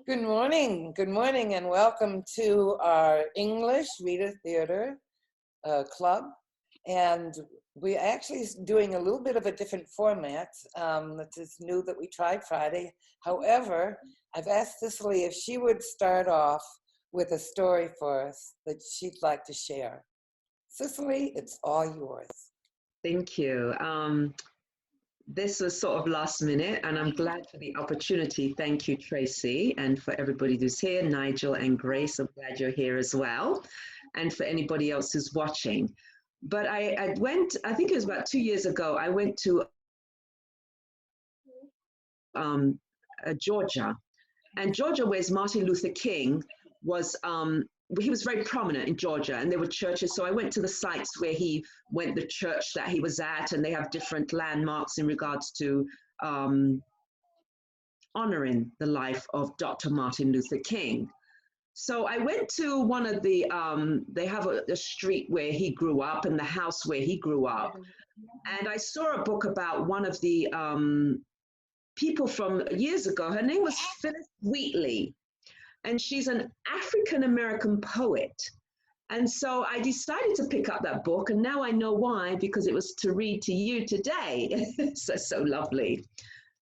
Good morning, and welcome to our English Reader Theater Club. And we're actually doing a little bit of a different format. That is new that we tried Friday. However, I've asked Cicely if she would start off with a story for us that she'd like to share. Cicely, it's all yours. Thank you. This was sort of last minute, and I'm glad for the opportunity. Thank you, Tracy, and for everybody who's here, Nigel and Grace, I'm glad you're here as well, and for anybody else who's watching. But I went, I think it was about 2 years ago, I went to Georgia, and Georgia, where Martin Luther King was, he was very prominent in Georgia, and there were churches. So I went to the sites where he went, the church that he was at, and they have different landmarks in regards to honoring the life of Dr. Martin Luther King. So I went to one of the, they have a street where he grew up and the house where he grew up. And I saw a book about one of the people from years ago. Her name was Phillis Whitney. And she's an African-American poet. And so I decided to pick up that book, and now I know why, because it was to read to you today. so lovely.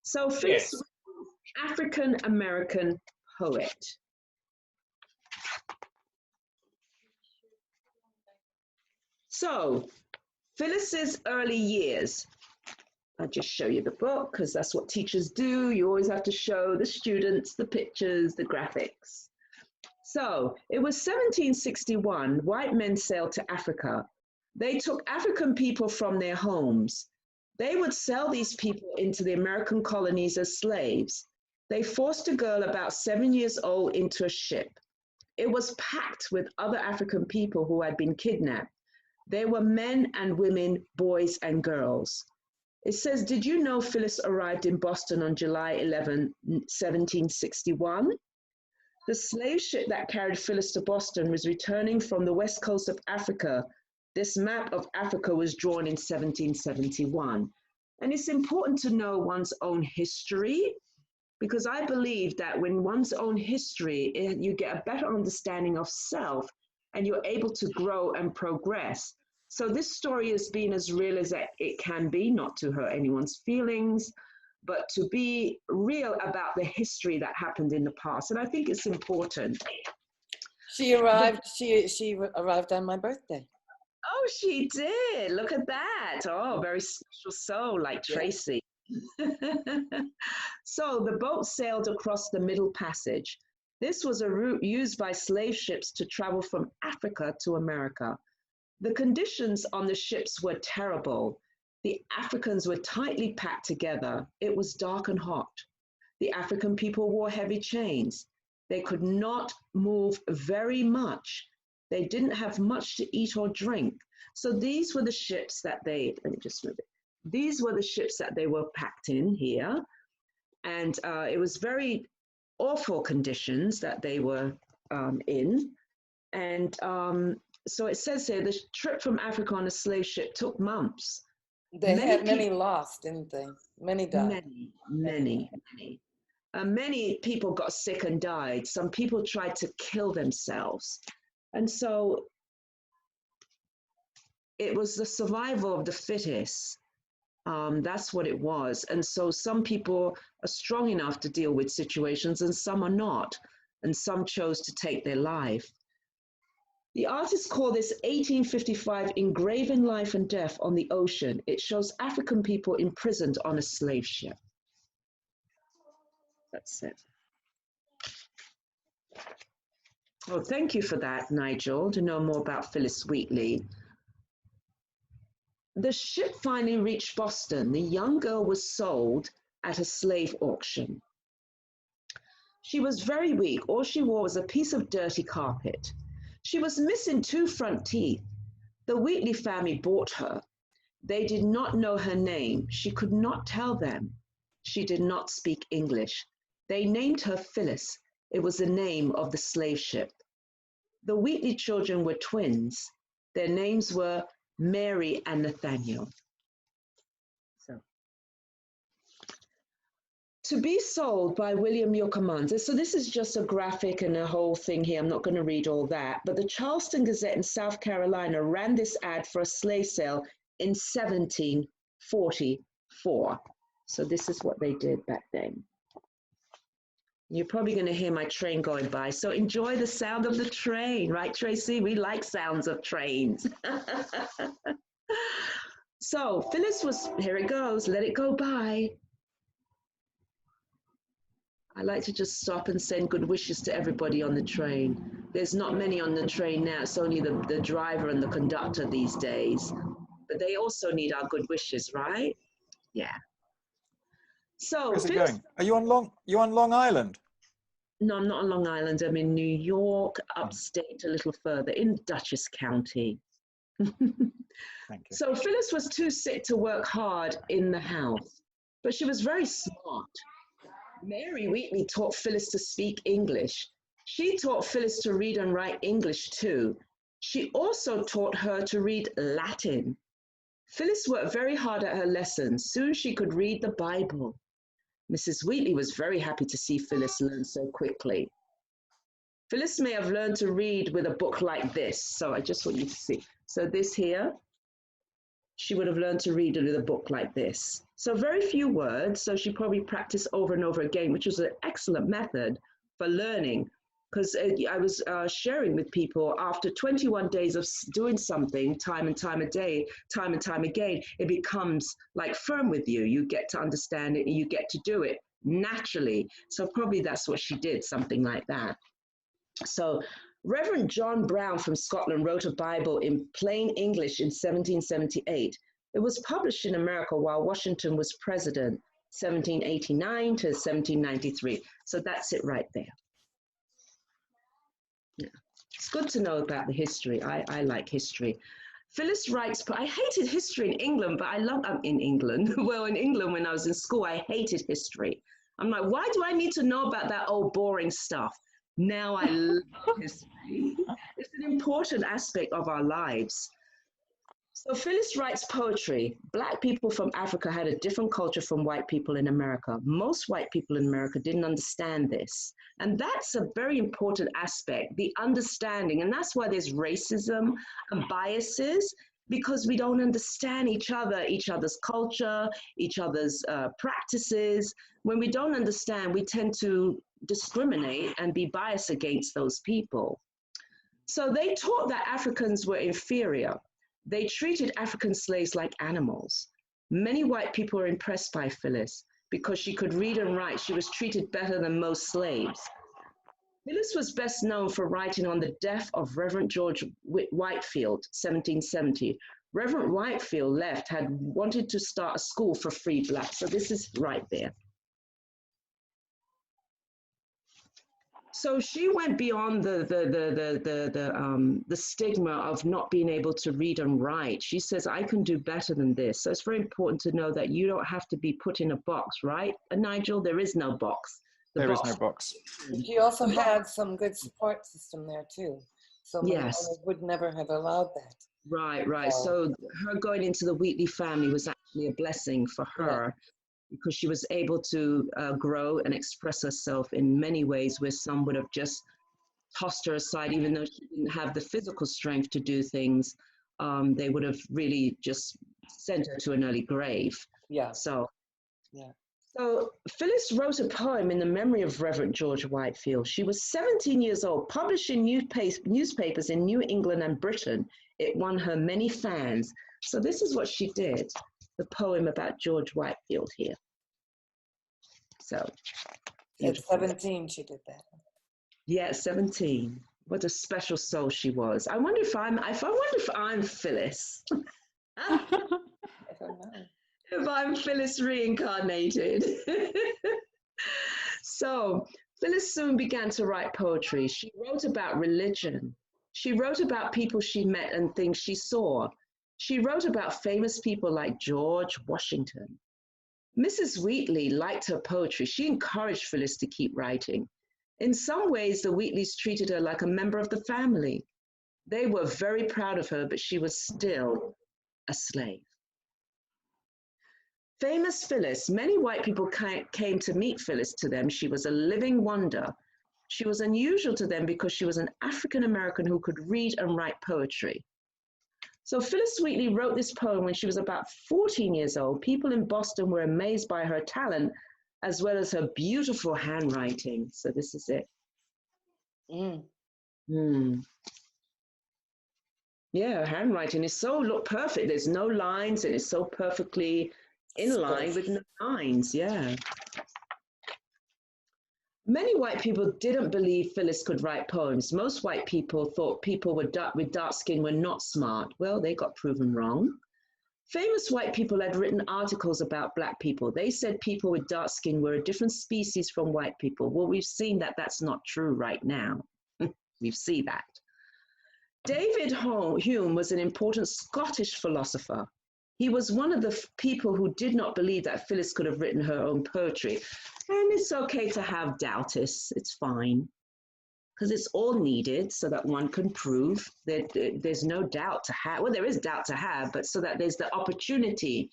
So Phillis, yes. African-American poet. So Phillis's early years. I'll just show you the book, because that's what teachers do. You always have to show the students the pictures, the graphics. So it was 1761, white men sailed to Africa. They took African people from their homes. They would sell these people into the American colonies as slaves. They forced a girl about 7 years old into a ship. It was packed with other African people who had been kidnapped. They were men and women, boys and girls. It says, did you know Phillis arrived in Boston on July 11, 1761? The slave ship that carried Phillis to Boston was returning from the west coast of Africa. This map of Africa was drawn in 1771. And it's important to know one's own history, because I believe that when one's own history, you get a better understanding of self and you're able to grow and progress. So this story has been as real as it can be, not to hurt anyone's feelings, but to be real about the history that happened in the past. And I think it's important. She arrived on my birthday. Oh, she did. Look at that. Oh, very special soul, like Tracy. So the boat sailed across the Middle Passage. This was a route used by slave ships to travel from Africa to America. The conditions on the ships were terrible. The Africans were tightly packed together. It was dark and hot. The African people wore heavy chains. They could not move very much. They didn't have much to eat or drink. So these were the ships that they, let me just move it. These were the ships that they were packed in here. And it was very awful conditions that they were in. And so it says here, the trip from Africa on a slave ship took months. They had many lost, didn't they? Many died. Many. Many people got sick and died. Some people tried to kill themselves. And so it was the survival of the fittest. That's what it was. And so some people are strong enough to deal with situations and some are not. And some chose to take their life. The artist called this 1855 Engraving Life and Death on the Ocean. It shows African people imprisoned on a slave ship. That's it. Oh, thank you for that, Nigel, to know more about Phillis Whitney. The ship finally reached Boston. The young girl was sold at a slave auction. She was very weak. All she wore was a piece of dirty carpet. She was missing 2 front teeth. The Whitney family bought her. They did not know her name. She could not tell them. She did not speak English. They named her Phillis. It was the name of the slave ship. The Whitney children were twins. Their names were Mary and Nathaniel. So To be sold by William Yokomanza. So this is just a graphic and a whole thing here. I'm not going to read all that. But the Charleston Gazette in South Carolina ran this ad for a slave sale in 1744. So this is what they did back then. You're probably going to hear my train going by. So enjoy the sound of the train, right, Tracy? We like sounds of trains. So Phillis was, here it goes, let it go by. I like to just stop and send good wishes to everybody on the train. There's not many on the train now. It's only the driver and the conductor these days. But they also need our good wishes, right? Yeah. So where's it going? Are you on Long Island? No, I'm not on Long Island. I'm in New York, upstate a little further, in Dutchess County. Thank you. So Phillis was too sick to work hard in the house, but she was very smart. Mary Wheatley taught Phillis to speak English. She taught Phillis to read and write English too. She also taught her to read Latin. Phillis worked very hard at her lessons. Soon she could read the Bible. Mrs. Wheatley was very happy to see Phillis learn so quickly. Phillis may have learned to read with a book like this. So I just want you to see. So this here, she would have learned to read with a book like this. So very few words. So she probably practiced over and over again, which was an excellent method for learning. Because I was sharing with people, after 21 days of doing something time and time again, it becomes like firm with you. You get to understand it and you get to do it naturally. So probably that's what she did, something like that. So Reverend John Brown from Scotland wrote a Bible in plain English in 1778. It was published in America while Washington was president, 1789 to 1793. So that's it right there. Yeah. It's good to know about the history. I like history. Phillis writes, I hated history in England, but I'm in England. Well, in England, when I was in school, I hated history. I'm like, why do I need to know about that old boring stuff? Now I love history. It's an important aspect of our lives. So Phillis writes poetry. Black people from Africa had a different culture from white people in America. Most white people in America didn't understand this. And that's a very important aspect, the understanding. And that's why there's racism and biases, because we don't understand each other's culture, each other's practices. When we don't understand, we tend to discriminate and be biased against those people. So they taught that Africans were inferior. They treated African slaves like animals. Many white people were impressed by Phillis because she could read and write. She was treated better than most slaves. Phillis was best known for writing on the death of Reverend George Whitefield, 1770. Reverend Whitefield had wanted to start a school for free blacks. So this is right there. So she went beyond the stigma of not being able to read and write. She says, I can do better than this. So it's very important to know that you don't have to be put in a box, right? And Nigel, there is no box. There is no box. He also had some good support system there too. So yes, would never have allowed that. Right. So her going into the Wheatley family was actually a blessing for her. Yeah. Because she was able to grow and express herself in many ways where some would have just tossed her aside, even though she didn't have the physical strength to do things. They would have really just sent her to an early grave. Yeah. So Phillis wrote a poem in the memory of Reverend George Whitefield. She was 17 years old, published in newspapers in New England and Britain. It won her many fans. So this is what she did. The poem about George Whitefield here. So at 17 she did that. Yeah, 17. What a special soul she was. I wonder if I'm Phillis. I don't know. If I'm Phillis reincarnated. So Phillis soon began to write poetry. She wrote about religion. She wrote about people she met and things she saw. She wrote about famous people like George Washington. Mrs. Wheatley liked her poetry. She encouraged Phillis to keep writing. In some ways, the Wheatleys treated her like a member of the family. They were very proud of her, but she was still a slave. Famous Phillis. Many white people came to meet Phillis. To them, she was a living wonder. She was unusual to them because she was an African American who could read and write poetry. So Phillis Whitney wrote this poem when she was about 14 years old. People in Boston were amazed by her talent as well as her beautiful handwriting. So this is it. Yeah, her handwriting is so perfect. There's no lines and it's so perfectly in line with no lines. Yeah. Many white people didn't believe Phillis could write poems. Most white people thought people with dark skin were not smart. Well, they got proven wrong. Famous white people had written articles about Black people. They said people with dark skin were a different species from white people. Well, we've seen that that's not true right now. We see that. David Hume was an important Scottish philosopher. He was one of the people who did not believe that Phillis could have written her own poetry. And it's okay to have doubters, it's fine, because it's all needed so that one can prove that there's no doubt to have. Well, there is doubt to have, but so that there's the opportunity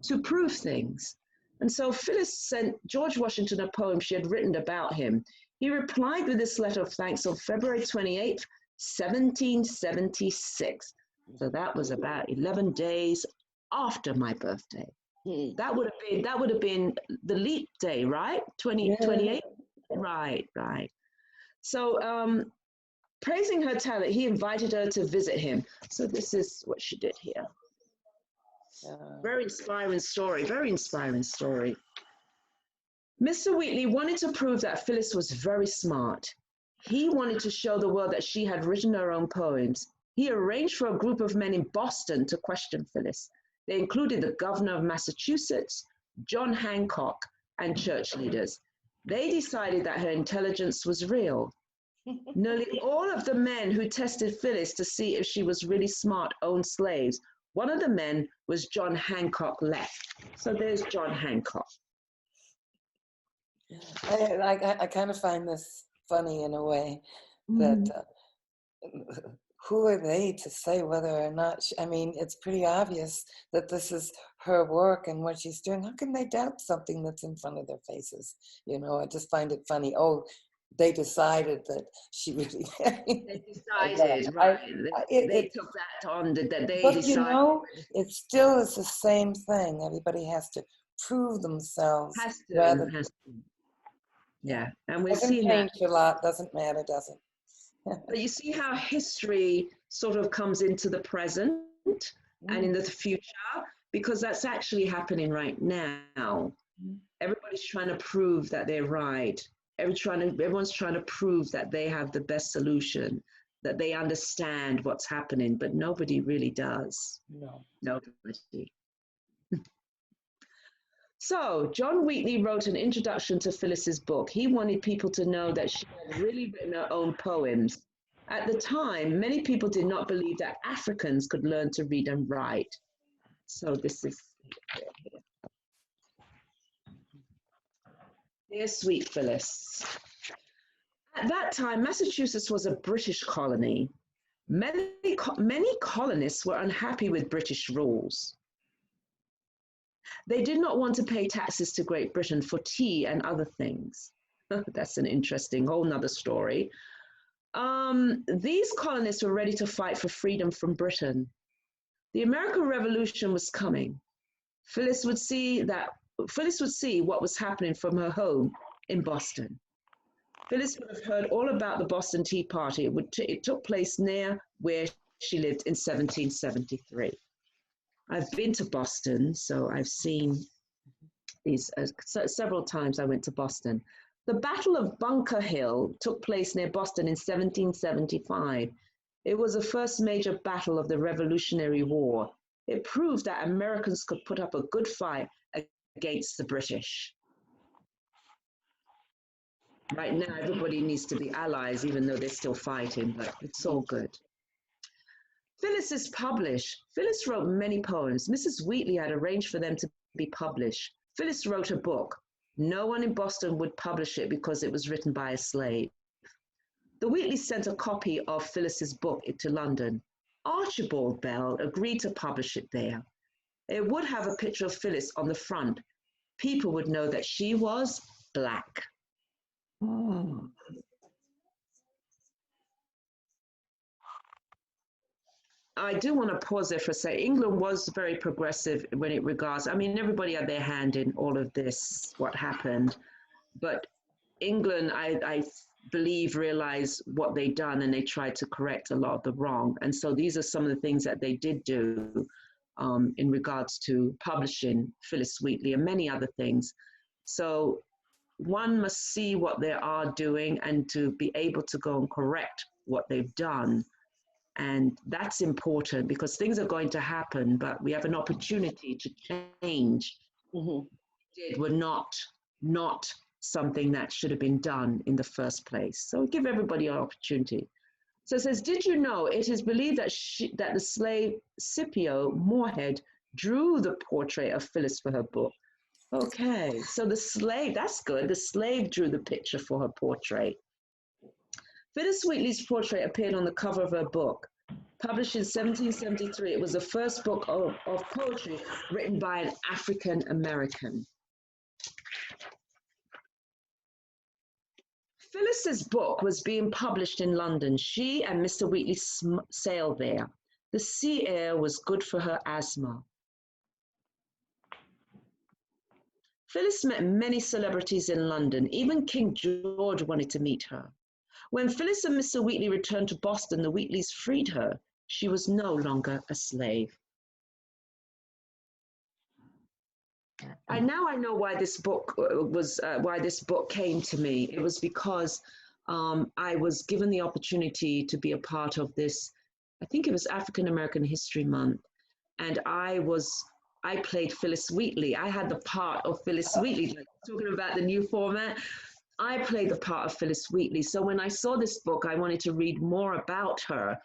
to prove things. And so Phillis sent George Washington a poem she had written about him. He replied with this letter of thanks on February 28th, 1776. So that was about 11 days after my birthday. That would have been the leap day, right? 28. Right. So praising her talent, he invited her to visit him. So this is what she did here. Very inspiring story. Mr. Wheatley wanted to prove that Phillis was very smart. He wanted to show the world that she had written her own poems. He arranged for a group of men in Boston to question Phillis. They included the governor of Massachusetts, John Hancock, and church leaders. They decided that her intelligence was real. Nearly all of the men who tested Phillis to see if she was really smart owned slaves. One of the men was John Hancock left. So there's John Hancock. I kind of find this funny in a way that who are they to say whether or not, I mean, it's pretty obvious that this is her work and what she's doing. How can they doubt something that's in front of their faces? You know, I just find it funny. Oh, they decided that she really. They decided, right? They took that on, that they but decided. You know, it still is the same thing. Everybody has to prove themselves. Has to. Yeah, and we're seeing that. Doesn't change a lot, doesn't matter, doesn't. But you see how history sort of comes into the present and in the future, because that's actually happening right now. Everybody's trying to prove that they're right. Everyone's trying to prove that they have the best solution, that they understand what's happening, but nobody really does. No. Nobody. So John Wheatley wrote an introduction to Phillis's book. He wanted people to know that she had really written her own poems. At the time, many people did not believe that Africans could learn to read and write. So this is here. Dear sweet Phillis. At that time, Massachusetts was a British colony. Many colonists were unhappy with British rules. They did not want to pay taxes to Great Britain for tea and other things. That's an interesting whole nother story. These colonists were ready to fight for freedom from Britain. The American Revolution was coming. Phillis would see what was happening from her home in Boston. Phillis would have heard all about the Boston Tea Party. It took place near where she lived in 1773. I've been to Boston, so I've seen these several times. I went to Boston. The Battle of Bunker Hill took place near Boston in 1775. It was the first major battle of the Revolutionary War. It proved that Americans could put up a good fight against the British. Right now, everybody needs to be allies, even though they're still fighting, but it's all good. Phillis is published. Phillis wrote many poems. Mrs. Wheatley had arranged for them to be published. Phillis wrote a book. No one in Boston would publish it because it was written by a slave. The Wheatleys sent a copy of Phillis's book to London. Archibald Bell agreed to publish it there. it would have a picture of Phillis on the front. People would know that she was Black. Mm. I do want to pause there for a second. England was very progressive when it regards, I mean, everybody had their hand in all of this, what happened. But England, I believe, realized what they'd done and they tried to correct a lot of the wrong. And so these are some of the things that they did do in regards to publishing Phillis Wheatley and many other things. So one must see what they are doing and to be able to go and correct what they've done. And that's important because things are going to happen, but we have an opportunity to change. Mm-hmm. Did were not something that should have been done in the first place. So give everybody an opportunity. So it says, did you know it is believed that that the slave Scipio Moorhead drew the portrait of Phillis for her book? Okay, so the slave, that's good. The slave drew the picture for her portrait. Phillis Wheatley's portrait appeared on the cover of her book. Published in 1773, it was the first book of poetry written by an African American. Phillis's book was being published in London. She and Mr. Wheatley sailed there. The sea air was good for her asthma. Phillis met many celebrities in London. Even King George wanted to meet her. When Phillis and Mr. Wheatley returned to Boston, the Wheatleys freed her. She was no longer a slave. And now I know why this book came to me. It was because I was given the opportunity to be a part of this. I think it was African American History Month, and I played Phillis Wheatley. I had the part of Phillis Wheatley. Like, talking about the new format, I played the part of Phillis Wheatley. So when I saw this book, I wanted to read more about her,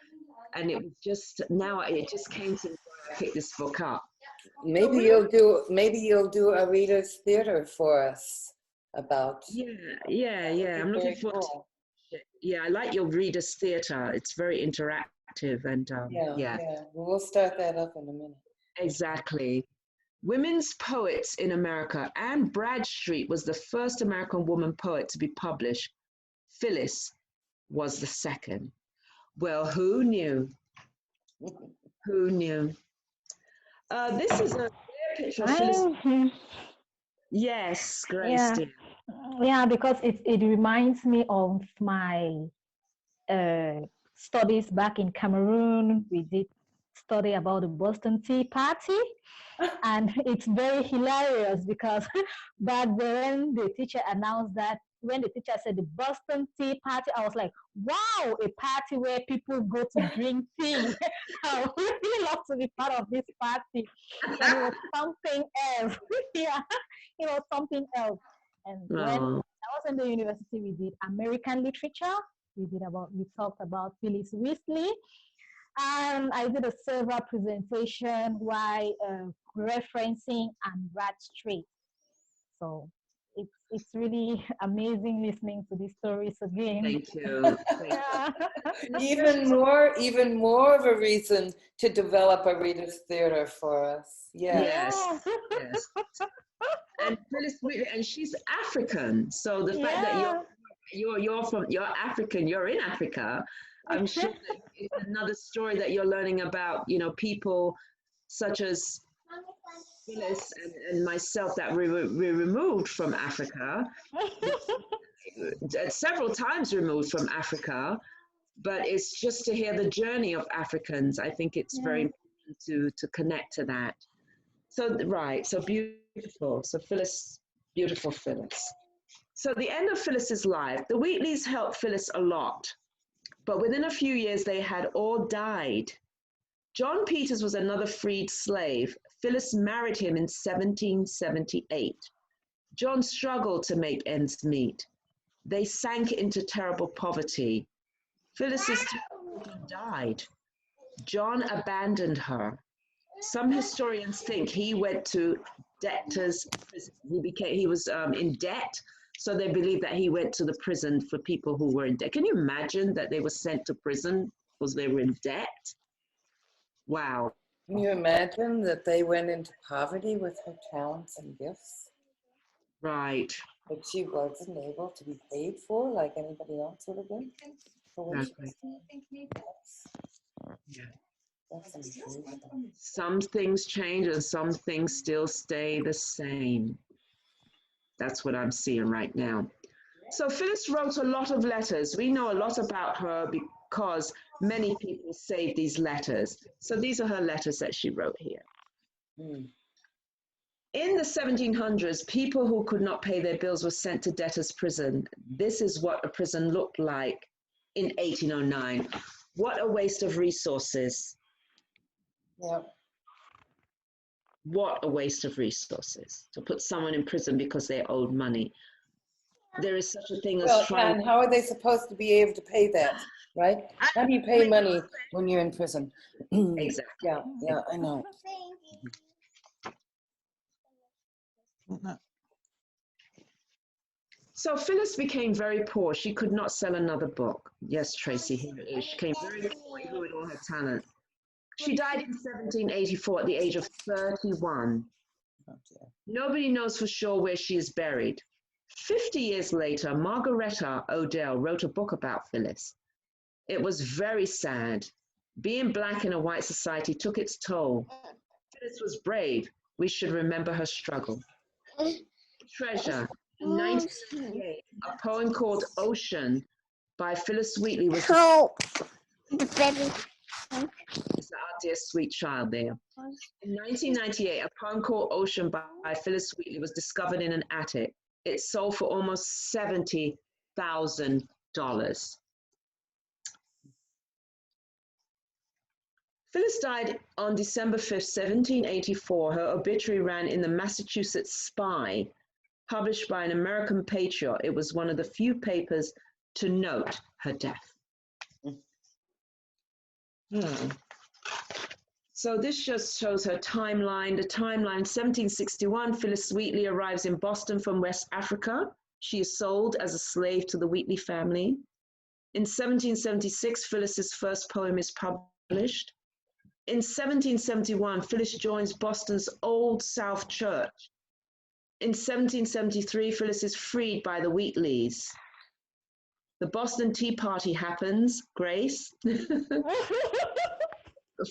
and it was just it just came to me when I picked this book up. Maybe you'll do a readers theater for us about. Yeah. I'm looking forward to it. Yeah, I like your readers theater. It's very interactive and Yeah. We'll start that up in a minute. Exactly. Women's Poets in America. Anne Bradstreet was the first American woman poet to be published. Phillis was the second. Well, who knew? Who knew? This is a picture of Phillis. Yes, Grace. Yeah, because it reminds me of my studies back in Cameroon. We did study about the Boston Tea Party. And it's very hilarious because back then the teacher announced that when the teacher said the Boston Tea Party, I was like, wow, a party where people go to drink tea. I would really love to be part of this party. And it was something else. Yeah, it was something else. And when I was in the university, we did American literature. We talked about Phillis Wheatley. And I did a several presentation while referencing Anne Bradstreet. So it's really amazing listening to these stories again. Thank you. Even more of a reason to develop a readers theater for us. Yes. And Phillis Wheatley, and she's African. So the fact that you're African, you're in Africa. I'm sure that it's another story that you're learning about, people such as Phillis and myself that we were removed from Africa, several times removed from Africa, but it's just to hear the journey of Africans. I think it's very important to connect to that. So, so beautiful. So Phillis, beautiful Phillis. So the end of Phillis's life, the Wheatleys helped Phillis a lot. But within a few years, they had all died. John Peters was another freed slave. Phillis married him in 1778. John struggled to make ends meet. They sank into terrible poverty. Phillis's children died. John abandoned her. Some historians think he went to debtors' prison. He was in debt. So they believe that he went to the prison for people who were in debt. Can you imagine that they were sent to prison because they were in debt? Wow. Can you imagine that they went into poverty with her talents and gifts? Right. But she wasn't able to be paid for like anybody else would have been for what she was doing. Yeah. That's amazing. Some things change and some things still stay the same. That's what I'm seeing right now. So Phillis wrote a lot of letters. We know a lot about her because many people saved these letters. So these are her letters that she wrote here. Mm. In the 1700s, people who could not pay their bills were sent to debtor's prison. This is what a prison looked like in 1809. What a waste of resources. Yeah. What a waste of resources to put someone in prison because they owed money. There is such a thing as Well, trying. and how are they supposed to be able to pay that, right? How do you pay money when you're in prison? Exactly. Yeah, yeah, I know. So Phillis became very poor. She could not sell another book. Yes, Tracy, here it is. She became very poor even with all her talent. She died in 1784 at the age of 31. Nobody knows for sure where she is buried. 50 years later, Margaretta Odell wrote a book about Phillis. It was very sad. Being black in a white society took its toll. Phillis was brave. We should remember her struggle. Treasure. In 1998, a poem called Ocean by Phillis Whitney was it's our dear sweet child there. In 1998, a poem called Ocean by Phillis Whitney was discovered in an attic. It sold for almost $70,000. Phillis died on December 5th, 1784. Her obituary ran in the Massachusetts Spy, published by an American patriot. It was one of the few papers to note her death. So this just shows her timeline. The timeline, 1761, Phillis Wheatley arrives in Boston from West Africa. She is sold as a slave to the Wheatley family. In 1776, Phillis's first poem is published. In 1771, Phillis joins Boston's Old South Church. In 1773, Phillis is freed by the Wheatleys. The Boston Tea Party happens. Grace.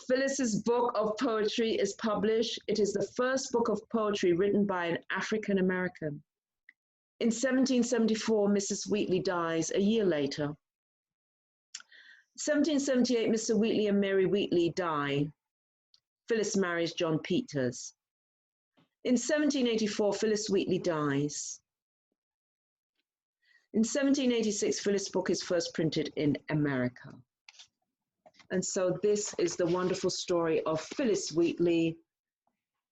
Phillis's book of poetry is published. It is the first book of poetry written by an African American. In 1774, Mrs. Wheatley dies a year later. 1778, Mr. Wheatley and Mary Wheatley die. Phillis marries John Peters. In 1784, Phillis Wheatley dies. In 1786, Phillis' book is first printed in America. And so this is the wonderful story of Phillis Wheatley,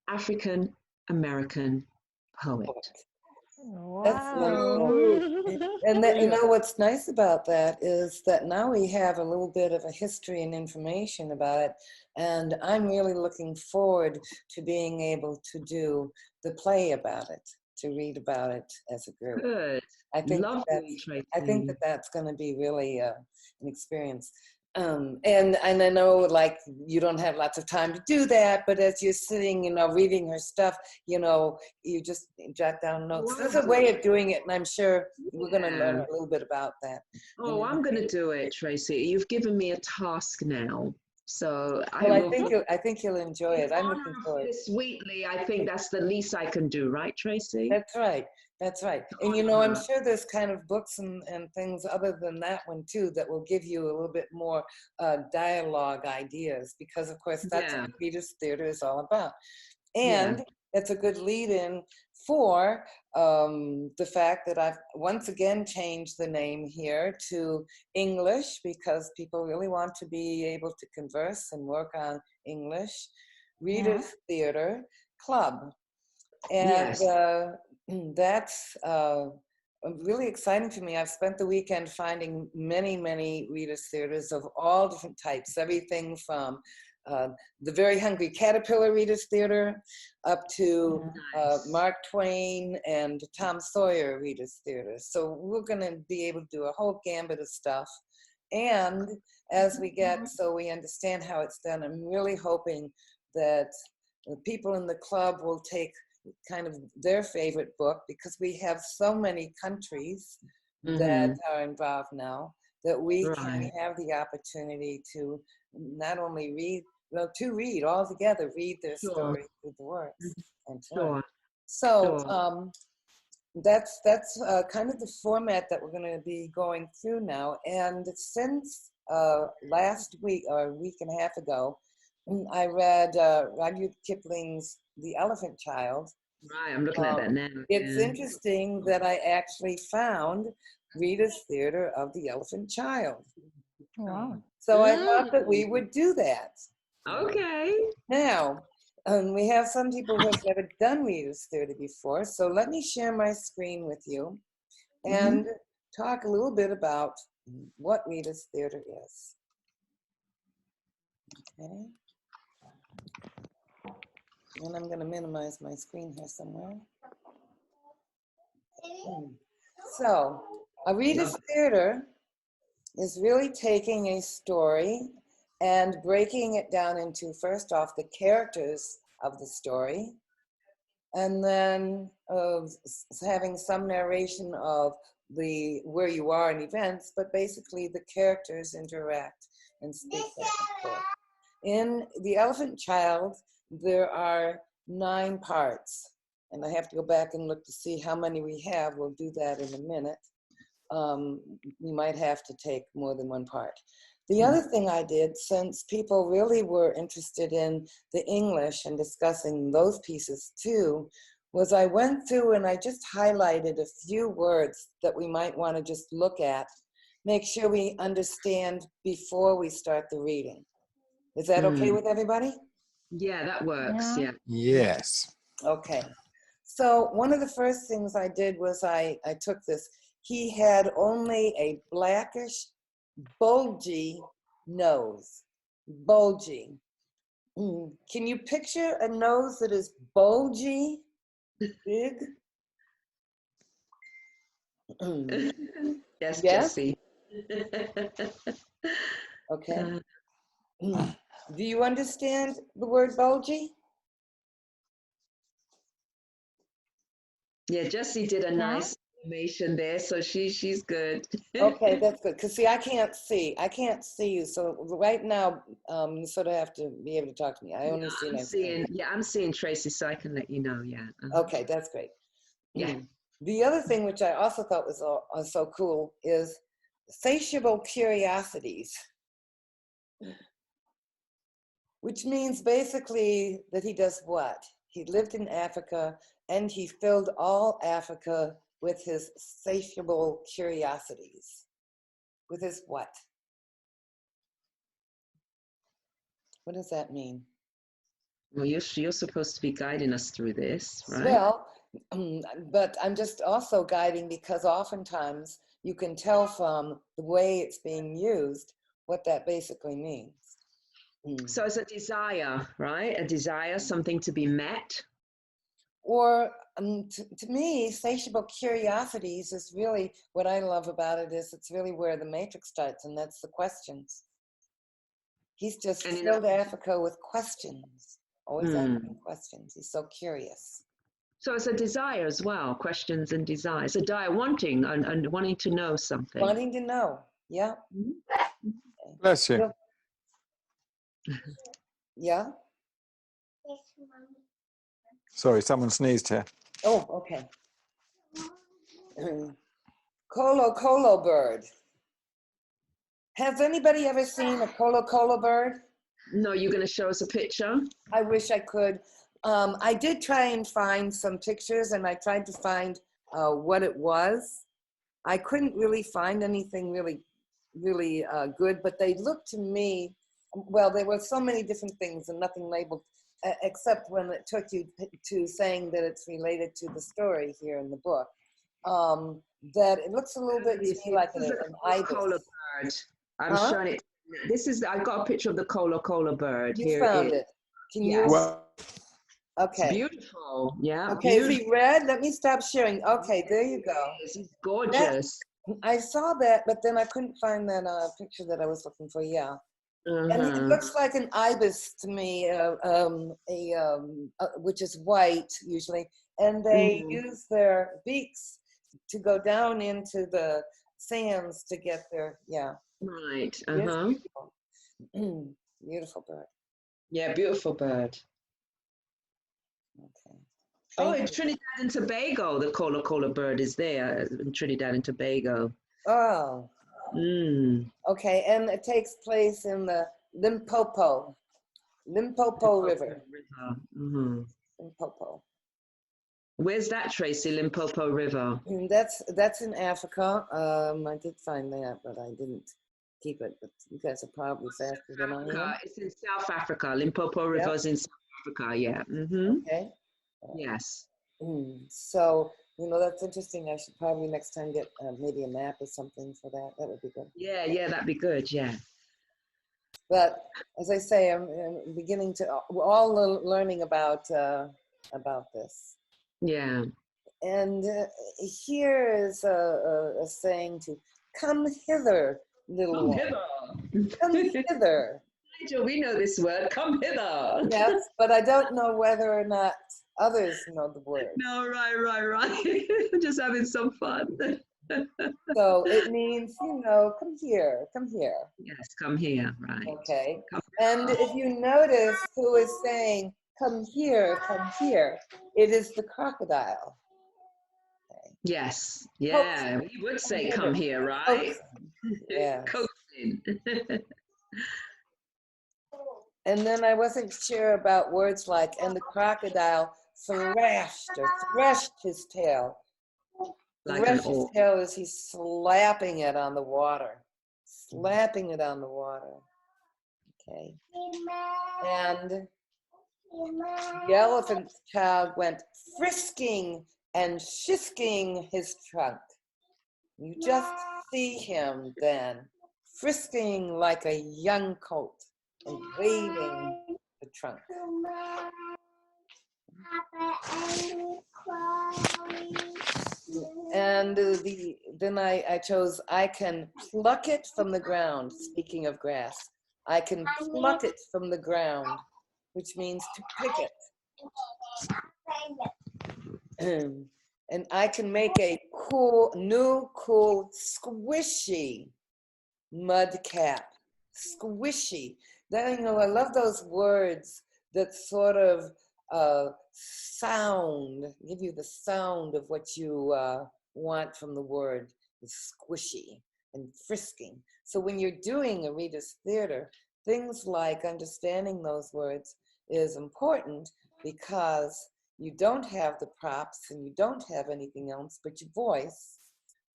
African American poet. Wow. That's really cool. And that, you know what's nice about that is that now we have a little bit of a history and information about it. And I'm really looking forward to being able to do the play about it, to read about it as a group. Good. I think Lovely, Tracy. that's going to be really an experience. And I know like you don't have lots of time to do that, but as you're sitting, you know, reading her stuff, you know, you just jot down notes. There's a way of doing it, and I'm sure we're going to learn a little bit about that. Oh, I'm going to do it, Tracy. You've given me a task now. So well, I think you'll enjoy it. I'm looking forward. Phillis Wheatley, I think that's the least I can do, right, Tracy? That's right. That's right. And you know, I'm sure there's kind of books and things other than that one too that will give you a little bit more dialogue ideas, because of course that's what Reader's Theater is all about. And it's a good lead-in for the fact that I've once again changed the name here to English, because people really want to be able to converse and work on English. Reader's Theater Club. And that's really exciting for me. I've spent the weekend finding many, many readers' theaters of all different types, everything from the Very Hungry Caterpillar Readers Theater up to Mark Twain and Tom Sawyer Readers Theater. So we're going to be able to do a whole gambit of stuff. And as we get, so we understand how it's done, I'm really hoping that the people in the club will take kind of their favorite book, because we have so many countries that are involved now, that we can have the opportunity to not only read, well, to read all together, read their story through the works and to learn. So that's kind of the format that we're going to be going through now. And since last week or a week and a half ago, I read Rudyard Kipling's The Elephant Child. Right, I'm looking at that now. It's interesting that I actually found Rita's Theater of the Elephant Child. Wow. So I thought that we would do that. Okay. Now, we have some people who have never done Rita's Theater before, so let me share my screen with you and talk a little bit about what Rita's Theater is. Okay. And I'm going to minimize my screen here somewhere. So, a Rita's Theater is really taking a story and breaking it down into, first off, the characters of the story, and then having some narration of where you are in events, but basically the characters interact and speak back and forth. In The Elephant Child, there are 9 parts, and I have to go back and look to see how many we have. We'll do that in a minute. We might have to take more than one part. The other thing I did, since people really were interested in the English and discussing those pieces too, was I went through and I just highlighted a few words that we might want to just look at, make sure we understand before we start the reading. Is that okay with everybody? Yeah, that works. Yeah. Yes. Okay. So one of the first things I did was I took this. He had only a blackish, bulgy nose. Bulgy. Can you picture a nose that is bulgy, big? Yes, Yes? Jessie. Okay. Do you understand the word bulgy? Yeah, Jessie did a nice animation there, so she's good. Okay, that's good. Because see, I can't see you. So right now, you sort of have to be able to talk to me. I only see my screen. I'm seeing Tracy, so I can let you know. Yeah. Okay, that's great. Yeah. The other thing which I also thought was so cool is satiable curiosities, which means basically that he does what? He lived in Africa and he filled all Africa with his satiable curiosities. With his what? What does that mean? Well, you're supposed to be guiding us through this, right? Well, but I'm just also guiding because oftentimes you can tell from the way it's being used what that basically means. So it's a desire, right? A desire, something to be met. Or to me, satiable curiosities is really what I love about it. Is it's really where the matrix starts, and that's the questions. He's just filled Africa with questions, always asking questions. He's so curious. So it's a desire as well, questions and desires. A desire, wanting and wanting to know something. Wanting to know, yeah. Bless you. Yeah? Sorry, someone sneezed here. Oh, okay. Colo bird. Has anybody ever seen a colo bird? No, you're going to show us a picture? I wish I could. I did try and find some pictures, and I tried to find what it was. I couldn't really find anything really good, but they looked to me, well, there were so many different things and nothing labeled, except when it took you to saying that it's related to the story here in the book. That it looks a little bit to me like an ibis. Cola bird. I'm showing it. I've got a picture of the cola bird. You found it. Can you? Well, okay. It's beautiful. Yeah. Okay, is he red? Let me stop sharing. Okay, there you go. He's gorgeous. I saw that, but then I couldn't find that picture that I was looking for. Yeah. And it Uh-huh. looks like an ibis to me, which is white usually. And they Mhm. use their beaks to go down into the sands to get their, yeah. Right. It's Uh-huh. beautiful. Beautiful bird. Yeah, beautiful bird. Okay. Oh, Thank in you. Trinidad and Tobago, the cola bird is there in Trinidad and Tobago. Oh, Mm. okay. And it takes place in the Limpopo River. River. Mhm. Limpopo. Where's that, Tracy? Limpopo River. And that's in Africa. I did find that, but I didn't keep it. But you guys are probably faster than I Africa. am. It's in South Africa. Limpopo River Yep. is in South Africa. Yeah. Mm-hmm. Okay. Yes. So, that's interesting. I should probably next time get maybe a map or something for that. That would be good. Yeah, that'd be good. Yeah. But as I say, I'm beginning to, we're all learning about this. Yeah. And here is a saying to come hither, little Come one. Come hither. hither. Nigel, we know this word. Come hither. Yes, but I don't know whether or not others know the word. No, right. Just having some fun. So it means, come here, come here. Yes, come here, right. Okay. Come And if you notice who is saying, come here, it is the crocodile. Okay. Yes, yeah, we would say come here, right? Yeah. Coaxing. And then I wasn't sure about words like, and the crocodile thrashed his tail. Like Thresh an his orc. tail as he's slapping it on the water. Slapping it on the water. Okay. And the elephant child went frisking and shisking his trunk. You just see him then, frisking like a young colt and waving the trunk. And then I chose, I can pluck it from the ground, speaking of grass. I can pluck it from the ground, which means to pick it. And I can make a new cool, squishy mud cap. Squishy. Then, I love those words that sort of give you the sound of what you want from the word. It's squishy and frisking. So when you're doing a reader's theater, things like understanding those words is important because you don't have the props and you don't have anything else but your voice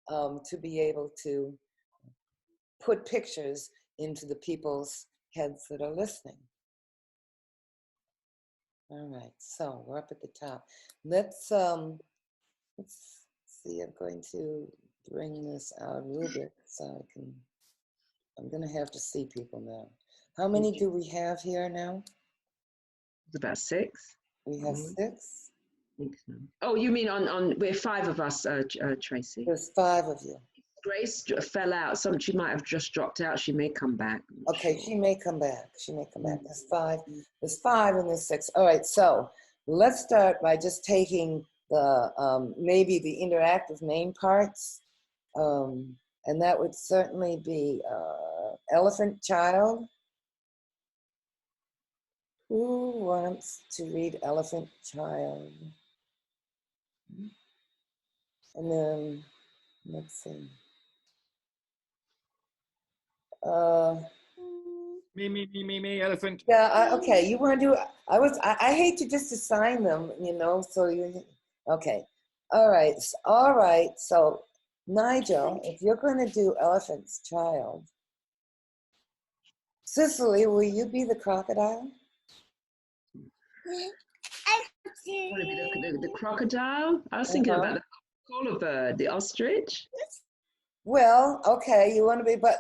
to be able to put pictures into the people's heads that are listening. All right, so we're up at the top. Let's see, I'm going to bring this out a little bit so I'm gonna have to see people now. How many do we have here now? It's about 6. We have 6? I think so. Oh, you mean we're 5 of us, Tracy. There's 5 of you. Grace fell out. She might have just dropped out. She may come back. Okay, sure. she may come back. There's 5. There's 5 and there's 6. All right, so let's start by just taking the maybe the interactive name parts, and that would certainly be Elephant Child. Who wants to read Elephant Child? And then let's see. Me, elephant. Yeah, okay, you want to do, I hate to just assign them, so okay. All right, so Nigel, if you're going to do Elephant's Child, Cicely, will you be the crocodile? Want to be the crocodile? I was thinking about the koala bird, the ostrich. Well, okay, you want to be, but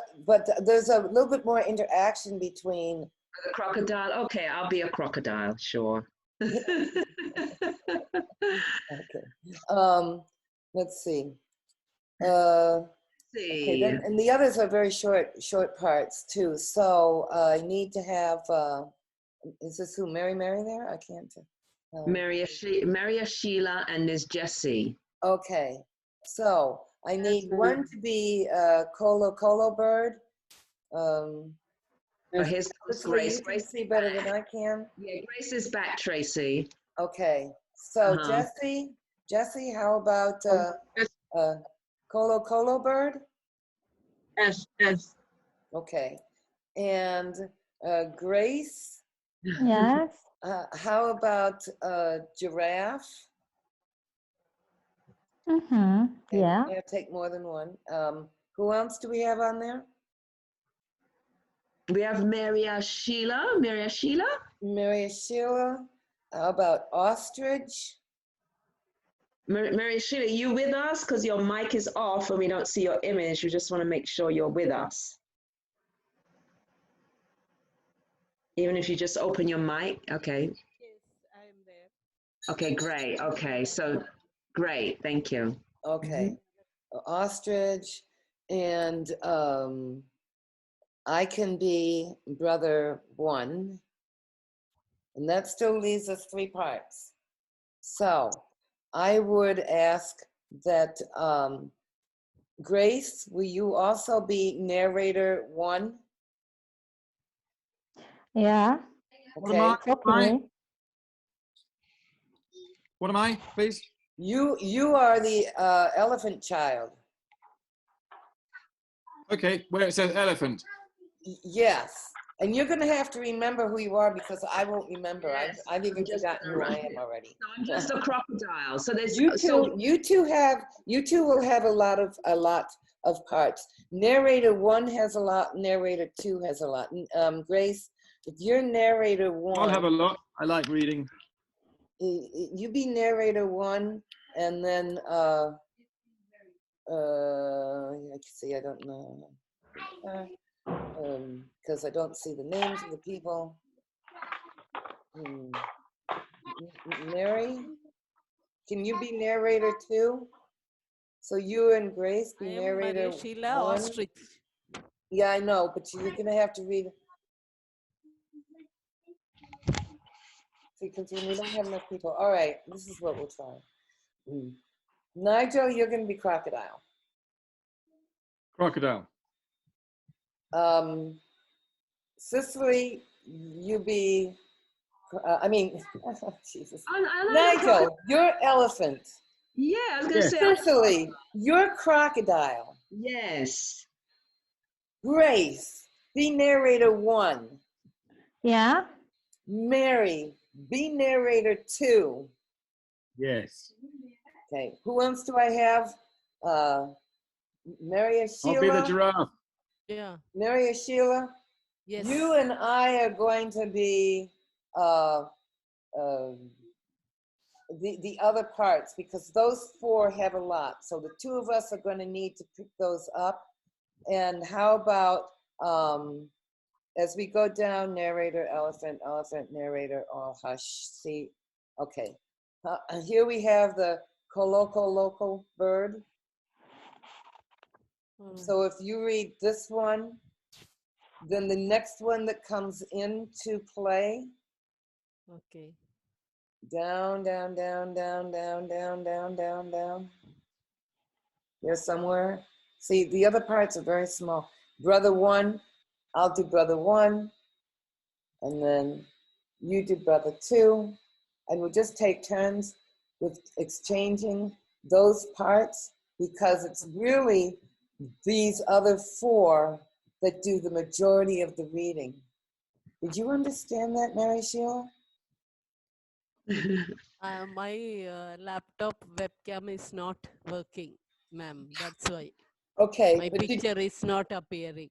there's a little bit more interaction between The crocodile. Okay, I'll be a crocodile. Sure. Okay. Let's see. Okay, see. then, and the others are very short parts too. So I need to have, is this who, Mary there? I can't. Maria Sheila and there's Jessie. Okay, so I need one to be Colo bird. Oh, here's Cicely, Grace. you can see better than I can. Yeah, Grace is back, Tracy. Okay, so Uh-huh. Jessie, how about Yes, Colo bird? yes. Okay, and Grace, Yes. how about giraffe? Mm-hmm. Okay, Yeah. we're gonna take more than one. Who else do we have on there? We have Maria Sheila. Mary Sheila. How about ostrich? Maria Sheila, you with us? Because your mic is off and we don't see your image. We just want to make sure you're with us. Even if you just open your mic. Okay. Yes, I am there. Okay, great. Okay, so great. Thank you. Okay, ostrich, and I can be brother one, and that still leaves us 3 parts. So I would ask that Grace, will you also be narrator 1? Yeah. What am I? Okay, Okay. What am I, please? you are the elephant child. Okay, where it says elephant. Yes, and you're gonna have to remember who you are because I won't remember. Yes, I've even I'm just forgotten who I am already. So I'm just a crocodile. So there's You two will have a lot of parts. Narrator 1 has a lot. Narrator 2 has a lot. Grace, if you're narrator 1, I'll have a lot. I like reading. you be narrator 1, and then I can see I don't know because I don't see the names of the people. Mary, can you be narrator 2? So you and Grace I be am narrator Maria Sheila 1. Ostrich. Yeah, I know, but you're gonna have to read. See, because when we don't have enough people. All right, this is what we'll try. Nigel, you're gonna be crocodile. Crocodile. Cicely, you be. Jesus. I Nigel, you're elephant. Yeah, I was going to Yes. say. Cicely, you're crocodile. Yes. Grace, be narrator 1. Yeah. Mary, be narrator 2. Yes. Okay, who else do I have? Mary or I'll be the Sheila? giraffe. Yeah. Mary or Sheila? Yes. You and I are going to be uh, the other parts because those 4 have a lot. So the 2 of us are going to need to pick those up. And how about as we go down, narrator, elephant, narrator, oh, hush, see, okay. Here we have the local bird. So if you read this one, then the next one that comes into play, Okay. down, down, down, down, down, down, down, down, down. There's somewhere. See, the other parts are very small. Brother 1, I'll do brother 1, and then you do brother 2, and we'll just take turns with exchanging those parts because it's really these other 4 that do the majority of the reading. Did you understand that, Mary Sheila? My laptop webcam is not working, ma'am. That's why Okay, my but picture is not appearing.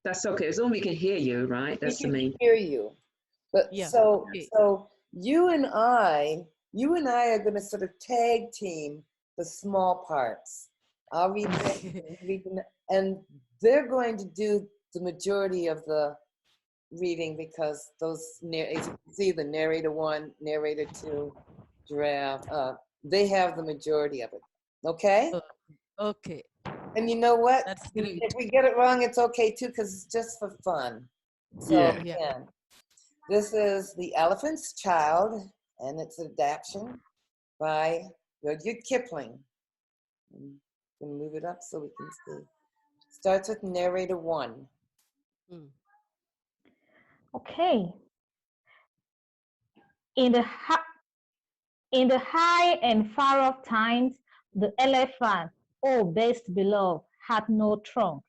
That's okay. As long as we can hear you, right? we That's the can main. hear you. But Yeah. so Okay. you and I are going to sort of tag team the small parts. I'll read them, and they're going to do the majority of the reading because those, as you can see, the narrator 1, narrator 2, giraffe, they have the majority of it. Okay? Okay. And you know what? That's great. If we get it wrong, it's okay too, because it's just for fun. So Yeah. Yeah. again, this is The Elephant's Child, and it's an adaptation by Rudyard Kipling. I'm gonna move it up so we can see. Starts with narrator 1. Mm. Okay. In the in the high and far off times, the elephant, oh best beloved, had no trunk.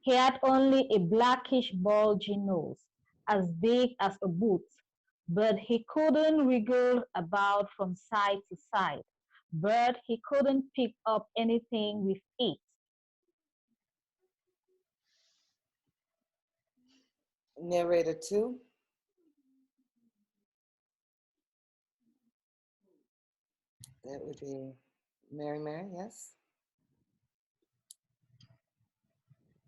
He had only a blackish bulging nose, as big as a boot, but he couldn't wriggle about from side to side. But he couldn't pick up anything with it. Narrator 2. That would be Mary, yes?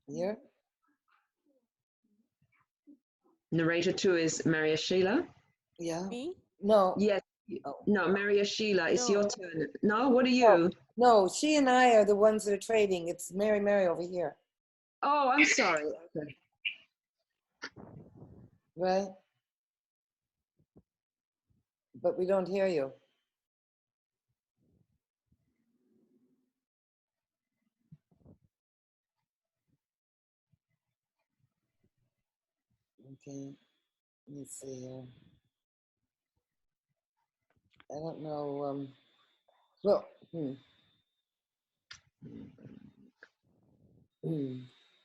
Here? Narrator 2 is Maria Sheila. Yeah. Me? No. Yes. Oh. No, Maria Sheila, it's your No. turn. No, what are Oh, you? no, she and I are the ones that are trading. It's Mary over here, Oh, I'm sorry. Okay. right? But we don't hear you. Okay, let's see here. I don't know. Well,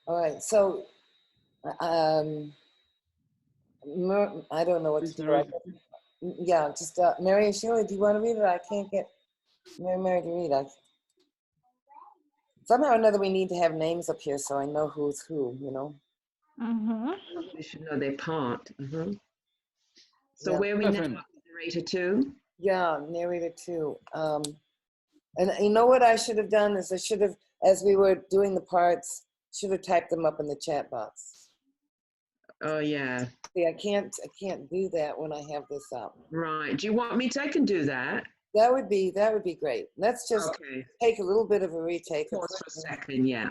all right. So, I don't know what to Please, do. narrator. Yeah, just Mary and Sheila. Do you want to read it? I can't get Mary to read. Somehow or another, we need to have names up here so I know who's who. You know. Mm-hmm. You should know their part. So Yeah. where are we now? Elephant. Narrator 2? Yeah, narrator 2. And you know what I should have done is I should have, as we were doing the parts, should have typed them up in the chat box. Oh, yeah. See, I can't do that when I have this up. Right. Do you want me to? I can do that. That would be great. Let's just Okay. take a little bit of a retake. Pause for a second. Yeah.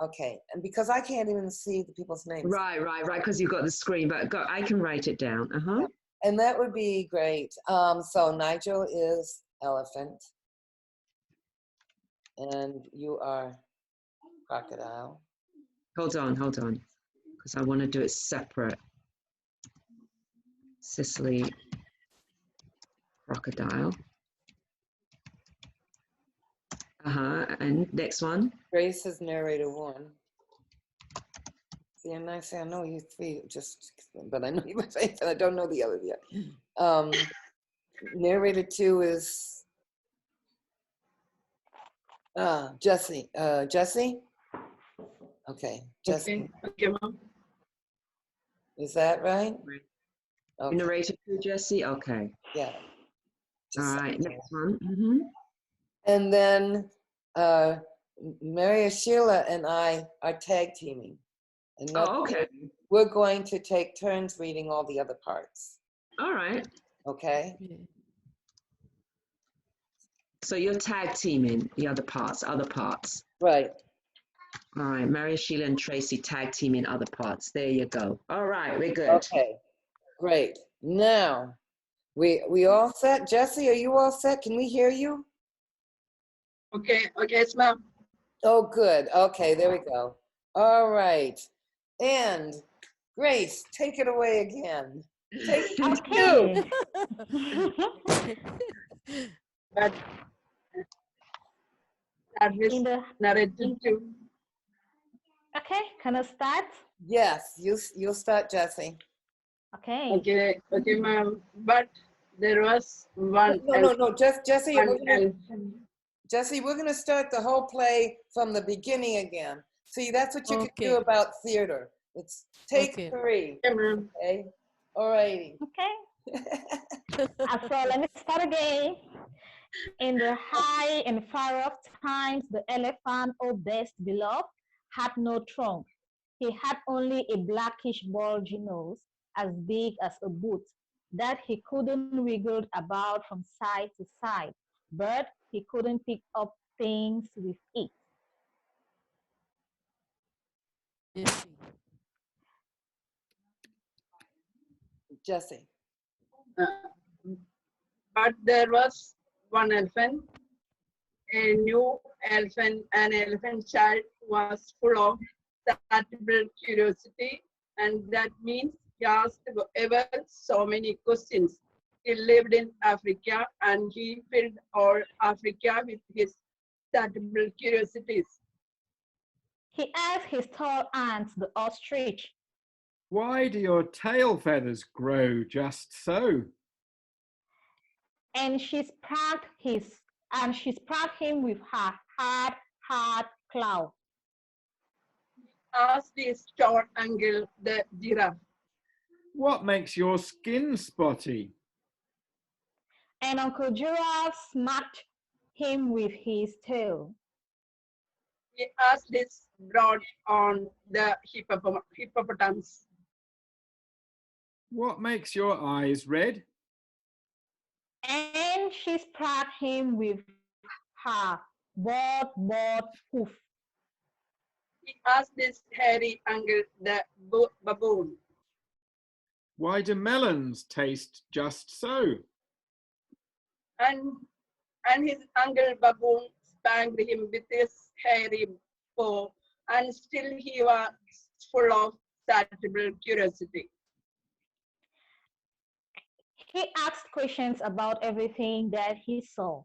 Okay, and because I can't even see the people's names. Right. Because you've got the screen, but I can write it down. Yeah. And that would be great. So Nigel is elephant, and you are crocodile. Hold on, because I want to do it separate. Cicely, crocodile. And next one. Grace is narrator 1. See, and I say I know you 3, but I know you were saying that I don't know the others yet. Narrator 2 is Jesse. Jesse? Okay, Jesse. Okay, ma'am. Is that right? Right. Okay. Narrator 2, Jesse. Okay. Yeah. All Just right. okay. Next one. And then Maria Sheila and I are tag teaming. And Oh, okay. we're going to take turns reading all the other parts. All right. Okay? Yeah. So you're tag teaming the other parts. Right. All right. Maria, Sheila, and Tracy tag teaming other parts. There you go. All right. We're good. Okay. Great. Now, we all set? Jesse, are you all set? Can we hear you? Okay, yes, ma'am. Oh, good. Okay, there we go. All right. And Grace, take it away again. Take it Okay. But that is In the narrated to. okay, can I start? Yes, you'll start, Jesse. Okay. Okay, ma'am. But there was one. No. Just Jesse. One Jesse, we're going to start the whole play from the beginning again. See, that's what you can do Okay. about theater. It's take Okay. 3. Okay, ma'am. Okay. All righty. Okay. So let me start again. In the high and far off times, the elephant, oh best beloved, had no trunk. He had only a blackish bulgy nose, as big as a boot, that he couldn't wriggle about from side to side, but he couldn't pick up things with it. Jessie. Jesse. Uh, but there was one elephant, a new elephant, an elephant child was full of insatiable curiosity, and that means he asked ever so many questions. He lived in Africa and he filled all Africa with his insatiable curiosities. He asked his tall aunt, the ostrich, Why do your tail feathers grow just so? and she spanked him with her hard claw. Asked his short uncle, the giraffe. What makes your skin spotty? And Uncle Giraffe smacked him with his tail. He asked his broad on the hippopotamus. What makes your eyes red? And she spanked him with her broad hoof. He asked his hairy uncle, the baboon. Why do melons taste just so? And his uncle baboon spanked him with his hairy paw, and still he was full of insatiable curiosity. He asked questions about everything that he saw,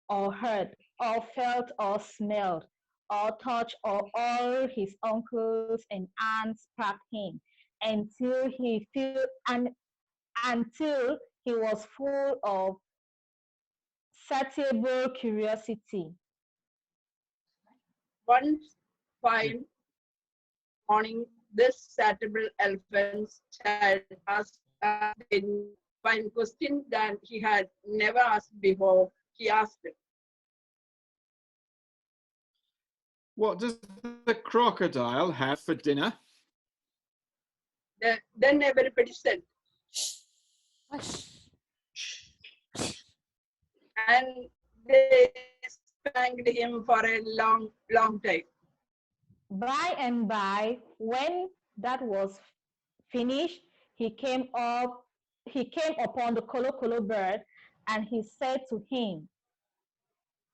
or heard, or felt, or smelled, or touched, or all his uncles and aunts spanked him until until he was full of satiable curiosity. One fine morning, this insatiable elephant's child asked a fine question that he had never asked before. He asked, What does the crocodile have for dinner? then everybody said, Hush. and they spanked him for a long, long time. By and by, when that was finished, he came upon the Kolo bird, and he said to him,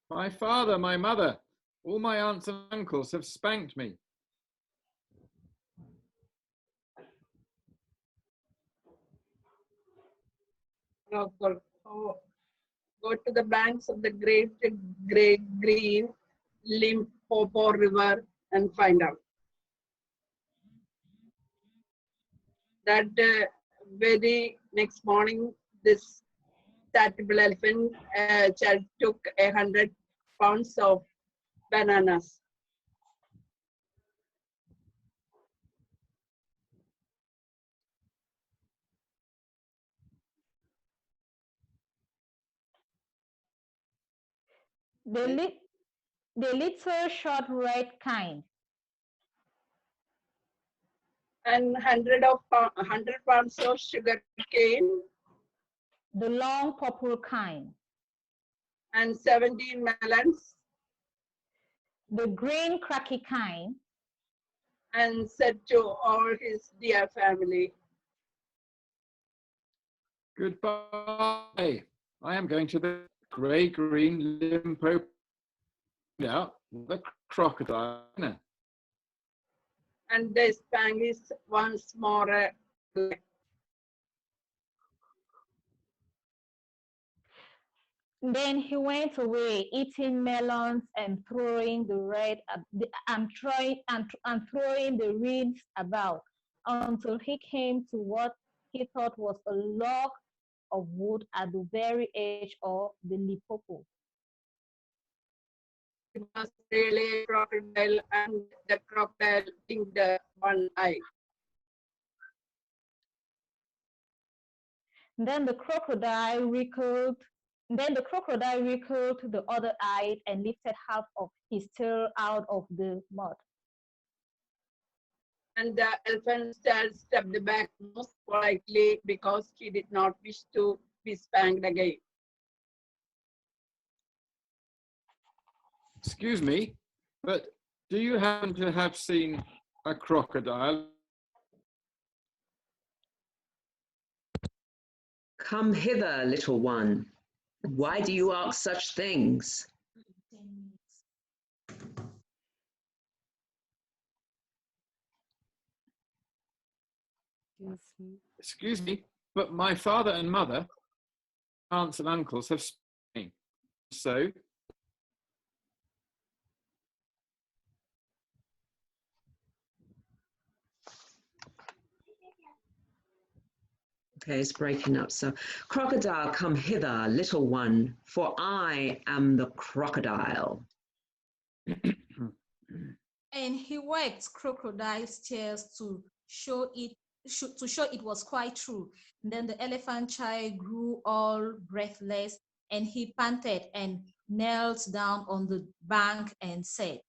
My father, my mother, all my aunts and uncles have spanked me. Go to the banks of the great green Limpopo River and find out. That very next morning, this insatiable elephant child took 100 pounds of bananas. the little short red kind, And 100 pounds of sugar cane the long purple kind, and 17 melons, the green cracky kind, and said to all his dear family, Goodbye. I am going to the grey-green Limpopo. Out the crocodile. and they spanked his once more. Then he went away, eating melons and throwing throwing the reeds about, until he came to what he thought was a log of wood at the very edge of the Limpopo. It was really a crocodile, and the crocodile blinked one eye. Then the crocodile wrinkled the other eye and lifted half of his tail out of the mud. And the elephant child stepped back most politely because he did not wish to be spanked again. Excuse me, but do you happen to have seen a crocodile. Come hither, little one. Why do you ask such things? Excuse me, but my father and mother, aunts and uncles have spoken. So, Okay, it's breaking up. So, crocodile, come hither, little one, for I am the crocodile. And he wagged crocodile's tails to show it was quite true. And then the elephant child grew all breathless, and he panted and knelt down on the bank and said,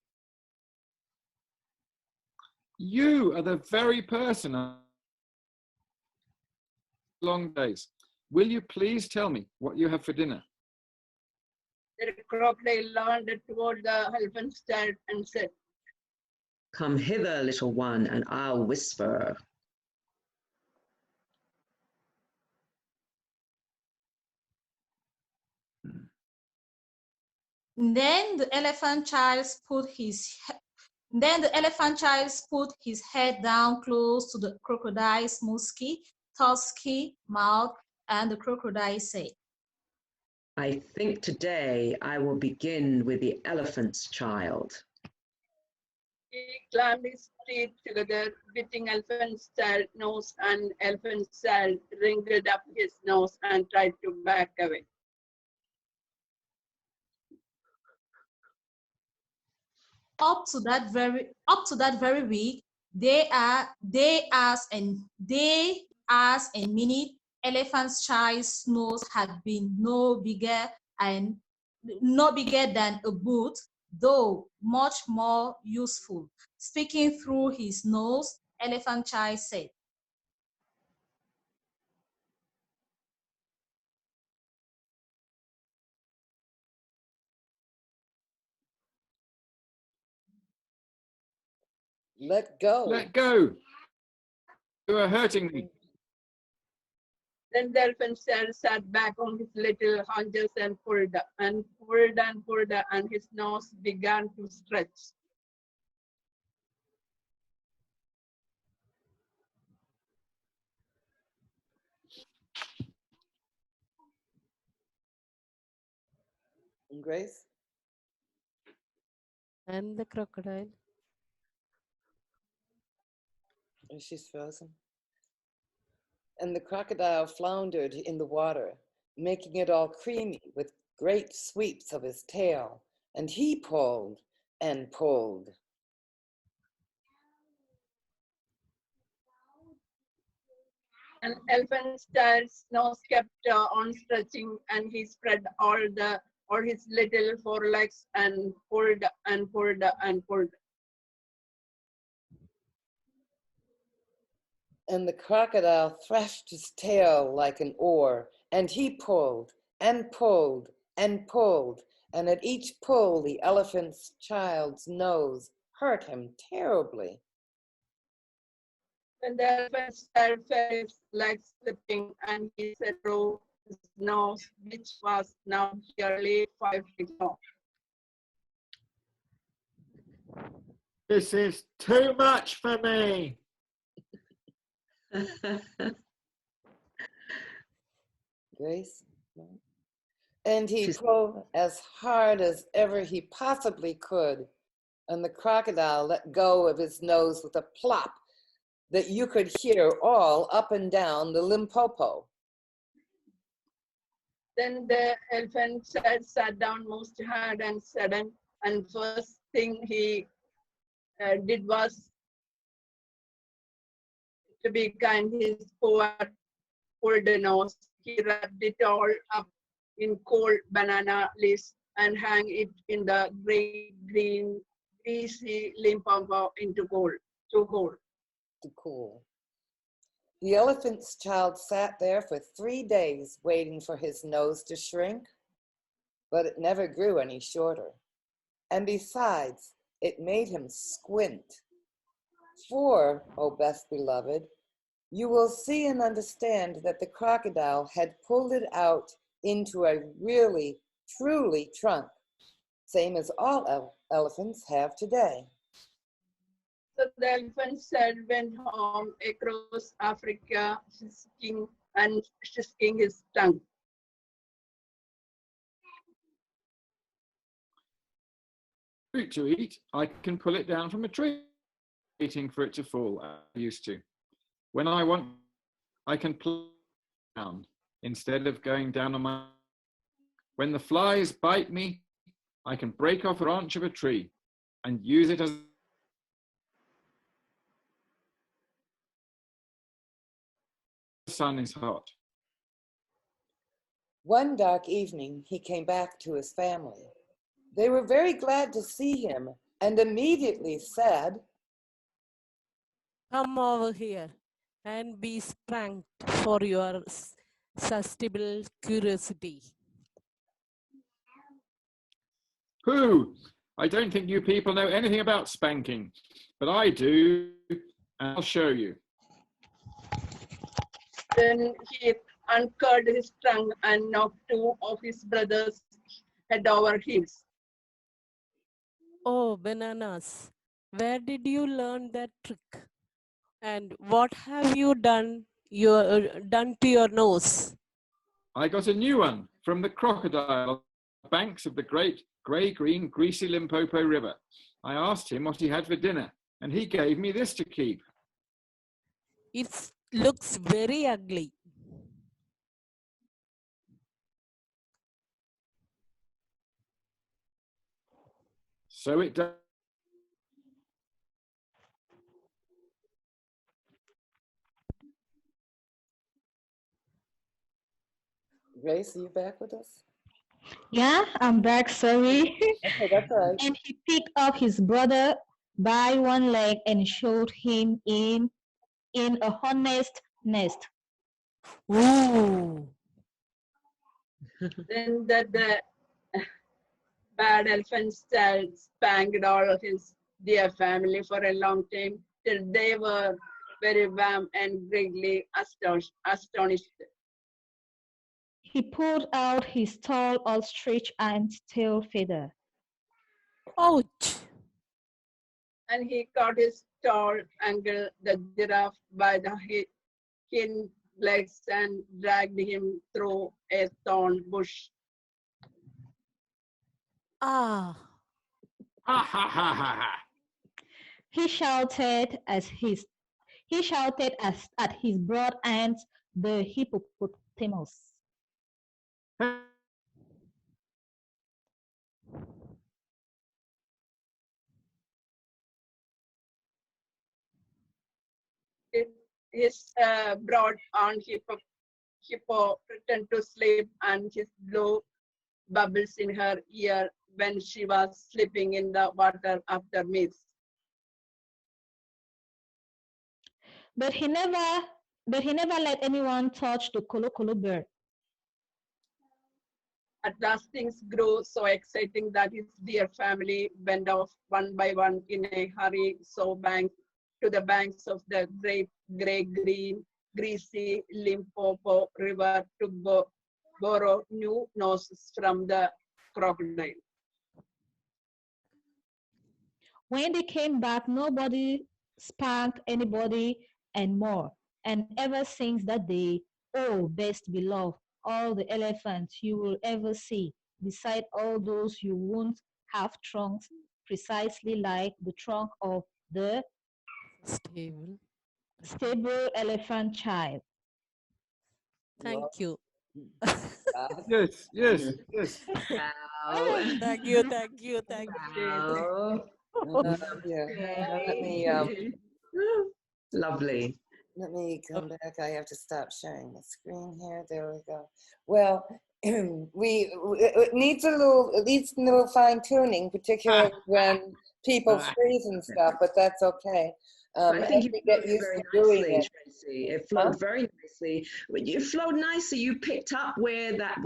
you are the very person. Long days. Will you please tell me what you have for dinner? The crocodile leaned toward the elephant's child and said, Come hither, little one, and I'll whisper. Then the elephant child put his head down close to the crocodile's tusky mouth, and the crocodile said, I think today I will begin with the elephant's child. he clamped his teeth together, biting elephant's child nose, and elephant's child wrinkled up his nose and tried to back away. Up to that very week, day hours and minute, elephant's child's nose had been no bigger than a boot, though much more useful. Speaking through his nose, elephant child said, Let go. Let go. You are hurting me. Then the elephant child sat back on his little haunches and pulled and pulled and pulled, and his nose began to stretch. Grace? And the crocodile. She's frozen. And the crocodile floundered in the water, making it all creamy with great sweeps of his tail. And he pulled and pulled. And elephant's child's nose kept on stretching, and he spread all his little forelegs and pulled and pulled and pulled. And the crocodile thrashed his tail like an oar, and he pulled and pulled and pulled, and at each pull the elephant's child's nose hurt him terribly. When the elephant's child felt his legs slipping, and he set through his nose, which was now nearly 5 feet long. This is too much for me. Grace? And he pulled as hard as ever he possibly could, and the crocodile let go of his nose with a plop that you could hear all up and down the Limpopo. Then the elephant child sat down most hard and sudden, and first thing he did was to be kind. His poor pulled nose. He wrapped it all up in cold banana leaves and hang it in the great green greasy Limpopo into cold. Too cold. Too cool. The elephant's child sat there for 3 days waiting for his nose to shrink, but it never grew any shorter. And besides, it made him squint. For, O best beloved, you will see and understand that the crocodile had pulled it out into a really, truly trunk, same as all elephants have today. So the elephant child went home across Africa, shisking his tongue. Fruit to eat, I can pull it down from a tree, waiting for it to fall, as I used to. When I want, I can pull it down instead of going down on my. When the flies bite me, I can break off a branch of a tree and use it as. The sun is hot. One dark evening, he came back to his family. They were very glad to see him and immediately said, Come over here and be spanked for your susceptible curiosity. Pooh! I don't think you people know anything about spanking, but I do, and I'll show you. Then he uncovered his tongue and knocked two of his brothers head over heels. Oh, bananas, where did you learn that trick? And what have you done to your nose? I got a new one from the crocodile on the banks of the great grey-green, greasy Limpopo River. I asked him what he had for dinner, and he gave me this to keep. It looks very ugly. So it does. Grace, are you back with us? Yeah, I'm back, sorry. Okay, that's all right. And he picked up his brother by one leg and showed him in a hornet's nest. Ooh. Then the bad elephant child spanked all of his dear family for a long time till they were very warm and greatly astonished. He pulled out his tall ostrich and tail feather. Ouch. And he caught his tall uncle, the giraffe, by the hind legs and dragged him through a thorn bush. Ah. Ha ha ha ha ha! He shouted at his broad aunt, the hippopotamus. His broad aunt hippo pretended to sleep, and his blew bubbles in her ear when she was sleeping in the water after meals. But he never let anyone touch the Kolo bird. At last, things grew so exciting that his dear family went off one by one in a hurry, to the banks of the great grey-green, greasy Limpopo River to borrow new noses from the crocodile. When they came back, nobody spanked anybody and more. And ever since that day, oh, best beloved, all the elephants you will ever see, beside all those you won't have trunks, precisely like the trunk of the stable elephant child. Thank you. Yes, yes, yes. Wow. Thank you, thank you, thank Wow. Yeah. Let me Lovely. Let me come back. I have to stop sharing the screen here. There we go. Well, it needs a little fine tuning, particularly when people freeze and stuff, but that's okay. I think as you we flowed get it used very to doing nicely, it. Tracy. It Huh? flowed very nicely. You flowed nicely. You picked up where that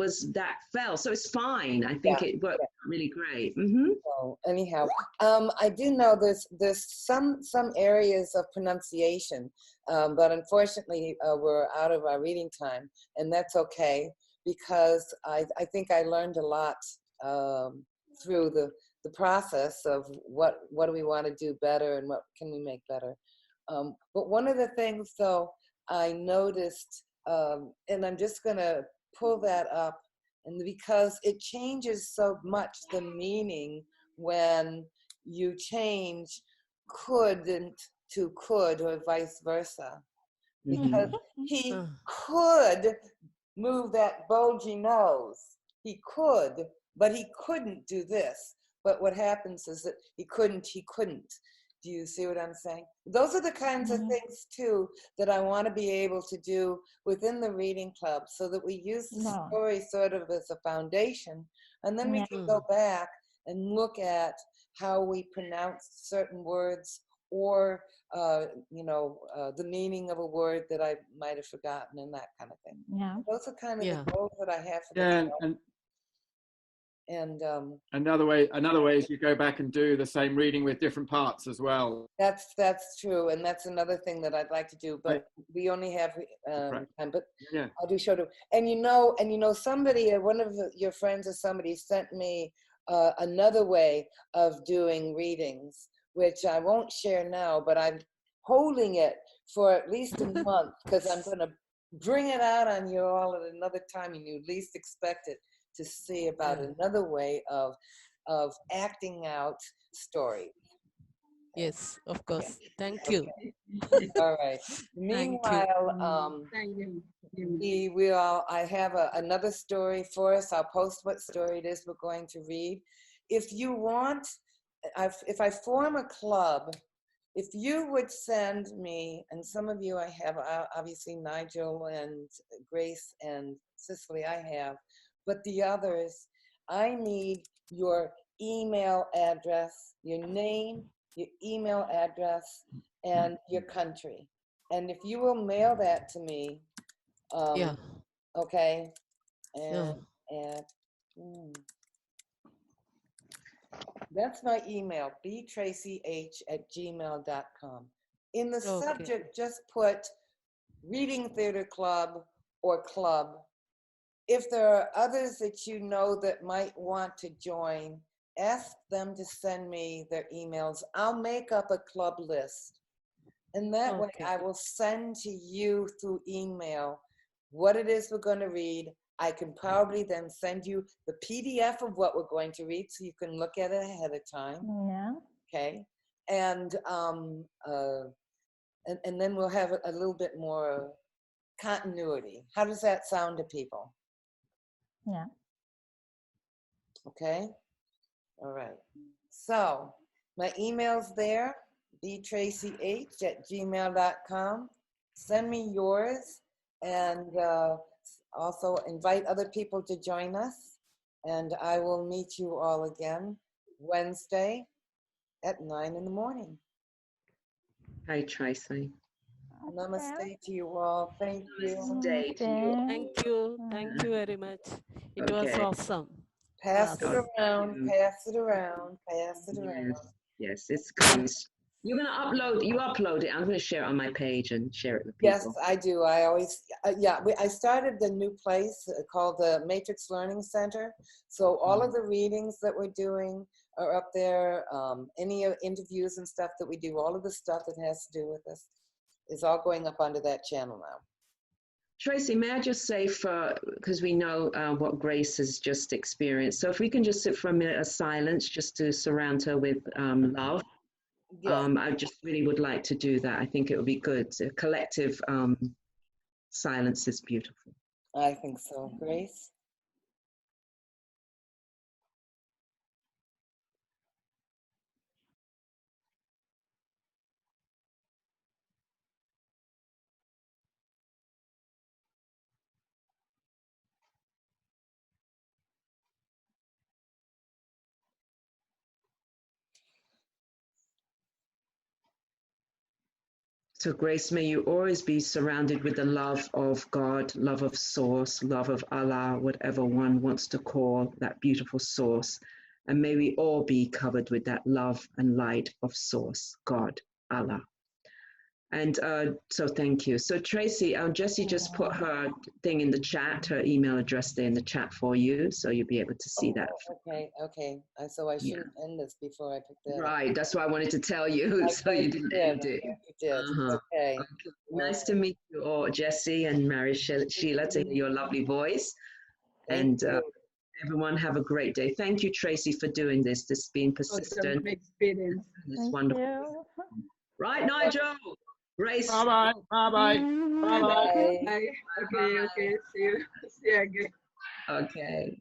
fell, so it's fine. I think Yeah. it worked Yeah. really great. Mm-hmm. So anyhow, I do know there's some areas of pronunciation, but unfortunately we're out of our reading time, and that's okay because I think I learned a lot through the process of what do we want to do better and what can we make better. But one of the things though I noticed, and I'm just gonna pull that up, and because it changes so much the meaning when you change couldn't to could or vice versa, because he Uh, could move that bulgy nose. He could, but he couldn't do this. But what happens is that he couldn't. Do you see what I'm saying? Those are the kinds of things too that I want to be able to do within the reading club, so that we use the No. story sort of as a foundation, and then we Yeah. can go back and look at how we pronounce certain words, or the meaning of a word that I might have forgotten, and that kind of thing. Yeah. Those are kind of yeah. the goals that I have for the Yeah, club. And another way is you go back and do the same reading with different parts as well. that's true, and that's another thing that I'd like to do, but we only have Right. time. But Yeah. I'll do show. And somebody, one of your friends or somebody sent me another way of doing readings, which I won't share now, but I'm holding it for at least a month because I'm going to bring it out on you all at another time, and you least expect it, to see about Yeah. another way of acting out story. Yes, of Yeah. course. Thank you. All right. Thank you. Meanwhile, Thank you. I have another story for us. I'll post what story it is we're going to read. If you want, if I form a club, if you would send me, and some of you I have, obviously Nigel and Grace and Cicely I have, but the others, I need your email address, your name, your email address, and your country. And if you will mail that to me, Yeah. okay, Yeah. and that's my email, btracyh@gmail.com. In the Okay. subject, just put Reading Theater Club or club. If there are others that you know that might want to join, ask them to send me their emails. I'll make up a club list. And that way Okay. I will send to you through email what it is we're going to read. I can probably then send you the PDF of what we're going to read so you can look at it ahead of time. Yeah. Okay. And then we'll have a little bit more continuity. How does that sound to people? Yeah. Okay. All right. So my email's there, btracyh@gmail.com. Send me yours, and also invite other people to join us. And I will meet you all again Wednesday at 9 in the morning. Hi, Tracy. Namaste to you all. Thank you. Namaste to you. Thank you. Thank you very much. It was Okay. awesome. Pass it Class. around, you. pass it around, pass it around. Yes, it's coming. You're gonna upload it. I'm gonna share it on my page and share it with Yes, people. I do. I always, I started the new place called the Matrix Learning Center. So all of the readings that we're doing are up there. Any interviews and stuff that we do, all of the stuff that has to do with this is all going up onto that channel now. Tracy, may I just say, because we know what Grace has just experienced, so if we can just sit for a minute of silence just to surround her with love. Yes, I just really would like to do that. I think it would be good. A collective silence is beautiful. I think so. Grace? So Grace, may you always be surrounded with the love of God, love of Source, love of Allah, whatever one wants to call that beautiful Source. And may we all be covered with that love and light of Source, God, Allah. And so thank you. So Tracy, Jessie just put her thing in the chat, her email address there in the chat for you. So you'll be able to see that. Okay, okay. So I shouldn't end this before I pick that up. Right, that's why I wanted to tell you, so you didn't end it. You did. Uh-huh. Okay. Nice to meet you all, Jessie and Mary Sheila, to hear your lovely voice. Thank And everyone have a great day. Thank you, Tracy, for doing this being persistent. Awesome experience. It's wonderful. Right, Nigel? Grace. Bye-bye. Bye-bye. Bye-bye. Bye. Okay, okay. See you again. Okay.